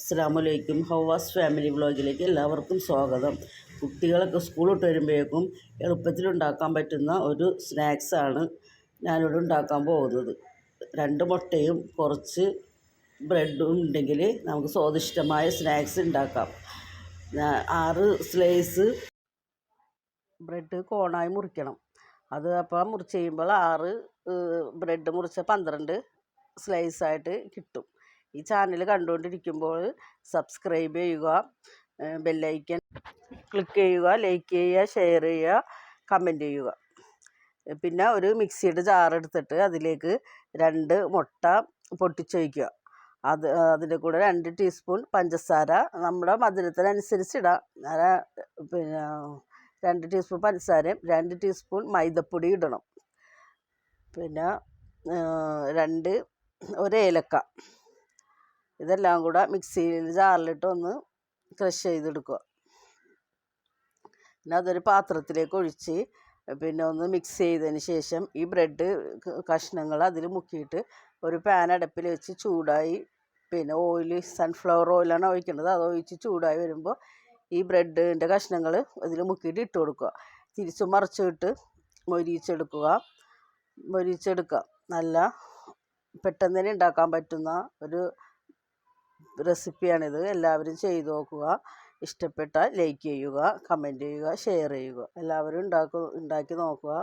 അസ്സലാമലൈക്കും. ഹവാസ് ഫാമിലി വ്ളോഗിലേക്ക് എല്ലാവർക്കും സ്വാഗതം. കുട്ടികളൊക്കെ സ്കൂൾ വിട്ട് വരുമ്പോഴേക്കും എളുപ്പത്തിലുണ്ടാക്കാൻ പറ്റുന്ന ഒരു സ്നാക്സാണ് ഞാനിവിടെ ഉണ്ടാക്കാൻ പോകുന്നത്. 2 മുട്ടയും കുറച്ച് ബ്രെഡും ഉണ്ടെങ്കിൽ നമുക്ക് സ്വാദിഷ്ടമായ സ്നാക്സ് ഉണ്ടാക്കാം. 6 സ്ലൈസ് ബ്രെഡ് കോണായി മുറിക്കണം. അത് അപ്പം മുറിച്ച് കഴിയുമ്പോൾ 6 ബ്രെഡ് മുറിച്ച 12 സ്ലൈസായിട്ട് കിട്ടും. ഈ ചാനൽ കണ്ടുകൊണ്ടിരിക്കുമ്പോൾ സബ്സ്ക്രൈബ് ചെയ്യുക, ബെല്ലൈക്കൻ ക്ലിക്ക് ചെയ്യുക, ലൈക്ക് ചെയ്യുക, ഷെയർ ചെയ്യുക, കമൻറ്റ് ചെയ്യുക. പിന്നെ ഒരു മിക്സിയുടെ ജാർ എടുത്തിട്ട് അതിലേക്ക് 2 മുട്ട പൊട്ടിച്ചൊഴിക്കുക. അതിൻ്റെ കൂടെ 2 ടീസ്പൂൺ പഞ്ചസാര നമ്മുടെ മധുരത്തിനനുസരിച്ച് ഇടാം. പിന്നെ 2 ടീസ്പൂൺ പഞ്ചസാരയും 2 ടീസ്പൂൺ മൈദപ്പൊടി ഇടണം. പിന്നെ 1 ഏലക്ക, ഇതെല്ലാം കൂടെ മിക്സിയിൽ ജാറിലിട്ട് ഒന്ന് ക്രഷ് ചെയ്തെടുക്കുക. പിന്നെ അതൊരു പാത്രത്തിലേക്ക് ഒഴിച്ച് പിന്നെ ഒന്ന് മിക്സ് ചെയ്തതിന് ശേഷം ഈ ബ്രെഡ് കഷ്ണങ്ങൾ അതിൽ മുക്കിയിട്ട് ഒരു പാൻ അടുപ്പിൽ വെച്ച് ചൂടായി, പിന്നെ സൺഫ്ലവർ ഓയിലാണ് ഒഴിക്കേണ്ടത്. അത് ഒഴിച്ച് ചൂടായി വരുമ്പോൾ ഈ ബ്രെഡിൻ്റെ കഷ്ണങ്ങൾ അതിൽ മുക്കിയിട്ട് ഇട്ട് കൊടുക്കുക. തിരിച്ചു മറിച്ചിട്ട് മൊരിച്ചെടുക്കുക. നല്ല പെട്ടെന്ന് തന്നെ ഉണ്ടാക്കാൻ പറ്റുന്ന ഒരു റെസിപ്പിയാണിത്. എല്ലാവരും ചെയ്തു നോക്കുക. ഇഷ്ടപ്പെട്ടാൽ ലൈക്ക് ചെയ്യുക, കമൻറ്റ് ചെയ്യുക, ഷെയർ ചെയ്യുക. എല്ലാവരും ഉണ്ടാക്കി നോക്കുക.